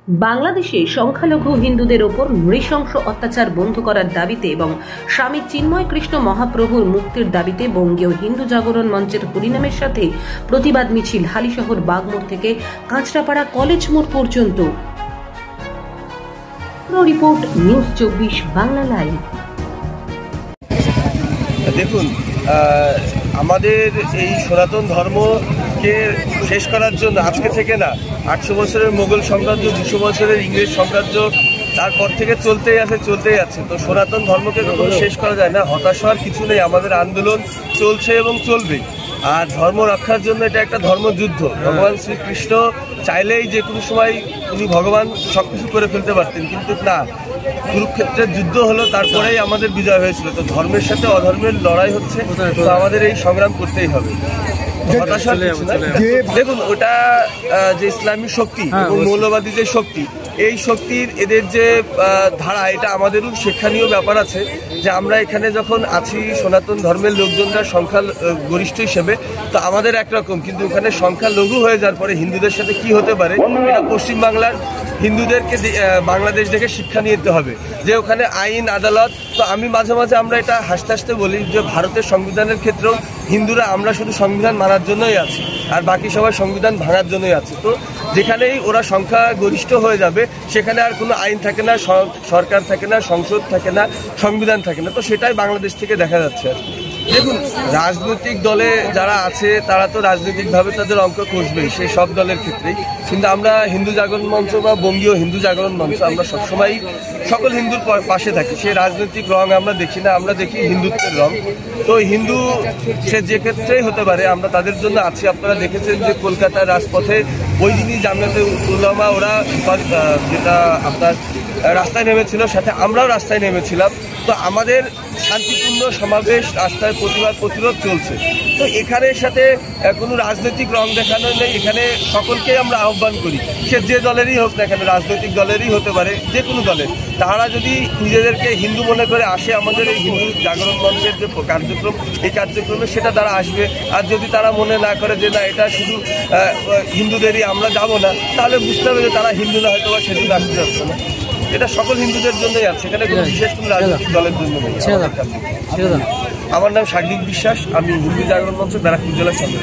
বাংলাদেশে সংখ্যালঘু হিন্দুদের ওপর নৃশংস অত্যাচার বন্ধ করার দাবিতে এবং স্বামী চিন্ময় কৃষ্ণ মহাপ্রভুর মুক্তির দাবিতে বঙ্গীয় হিন্দু জাগরণ মঞ্চের হরিনামের সাথে প্রতিবাদ মিছিল হালিশহর বাগমোড় থেকে কাঁচরাপাড়া কলেজ মোড় পর্যন্ত। Report news 24 Bangla live. দেখুন, আমাদের এই সনাতন ধর্মকে শেষ করার জন্য আজকে থেকে না, 800 বছরের মোগল সাম্রাজ্য, 200 বছরের ইংরেজ সাম্রাজ্য, তারপর থেকে চলতেই আছে। তো সনাতন ধর্মকে কখনো শেষ করা যায় না। হতাশ হওয়ার কিছু নেই, আমাদের আন্দোলন চলছে এবং চলবে। আর ধর্ম রক্ষার জন্য এটা একটা ধর্মযুদ্ধ। ভগবান শ্রীকৃষ্ণ চাইলেই যে কোনো সময় উনি ভগবান সবকিছু করে ফেলতে পারতেন, কিন্তু না, কুরুক্ষেত্রের যুদ্ধ হলো, তারপরেই আমাদের বিজয় হয়েছিল। তো ধর্মের সাথে অধর্মের লড়াই হচ্ছে, তো আমাদের এই সংগ্রাম করতেই হবে। দেখুন, ওটা যে ইসলামী শক্তি এবং মৌলবাদী যে শক্তি, এই শক্তির এদের যে ধারা, এটা আমাদেরও শিক্ষণীয় ব্যাপার আছে। যে আমরা এখানে যখন আছি সনাতন ধর্মের লোকজনরা সংখ্যা গরিষ্ঠ হিসেবে, তো আমাদের একরকম, কিন্তু ওখানে সংখ্যা লঘু হয়ে যাওয়ার পরে হিন্দুদের সাথে কি হতে পারে, এটা পশ্চিমবাংলার হিন্দুদেরকে বাংলাদেশ দেখে শিক্ষা নিতে হবে। যে ওখানে আইন আদালত, তো আমি মাঝে মাঝে আমরা এটা হাসতে হাসতে বলি যে ভারতের সংবিধানের ক্ষেত্রেও হিন্দুরা আমরা শুধু সংবিধান মানার জন্যই আছি, আর বাকি সবাই সংবিধান ভাঙার জন্যই আছে। তো যেখানেই ওরা সংখ্যা গরিষ্ঠ হয়ে যাবে, সেখানে আর কোনো আইন থাকে না, সরকার থাকে না, সংসদ থাকে না, সংবিধান থাকে না। তো সেটাই বাংলাদেশ থেকে দেখা যাচ্ছে আর কি। দেখুন, রাজনৈতিক দলে যারা আছে তারা তো রাজনৈতিকভাবে তাদের অঙ্ক কষবেই, সেই সব দলের ক্ষেত্রেই। কিন্তু আমরা হিন্দু জাগরণ মঞ্চ বা বঙ্গীয় হিন্দু জাগরণ মঞ্চ, আমরা সবসময় সকল হিন্দুর পাশে থাকি। সেই রাজনৈতিক রং আমরা দেখি না, আমরা দেখি হিন্দুত্বের রং। তো হিন্দু সে যে ক্ষেত্রেই হতে পারে, আমরা তাদের জন্য আছি। আপনারা দেখেছেন যে কলকাতার রাজপথে ওই দিনই জামিয়াতে উলামা ওরা যেটা আপনার রাস্তায় নেমেছিল, সাথে আমরাও রাস্তায় নেমেছিলাম। তো আমাদের শান্তিপূর্ণ সমাবেশ, রাস্তায় প্রতিরোধ চলছে। তো এখানের সাথে কোনো রাজনৈতিক রং দেখানো নেই। এখানে সকলকেই আমরা আহ্বান করি, সে যে দলেরই হোক না, এখানে রাজনৈতিক দলেরই হতে পারে, যে কোনো দলের। তারা যদি নিজেদেরকে হিন্দু মনে করে আসে আমাদের এই হিন্দু জাগরণ মঞ্চের যে কার্যক্রম, এই কার্যক্রমে সেটা তারা আসবে। আর যদি তারা মনে না করে যে না, এটা শুধু হিন্দুদেরই, আমরা যাব না, তাহলে বুঝতে হবে যে তারা হিন্দু না, হয়তো বা সেদিন আসতে যাচ্ছে না। এটা সকল হিন্দুদের জন্যই আছে, এখানে কোনো বিশেষ কোনো রাজনৈতিক দলের জন্য নেই। আমার নাম সাগ্নিক বিশ্বাস, আমি হিন্দু জাগরণ মঞ্চ ব্যারাকপুর জেলার সামনে।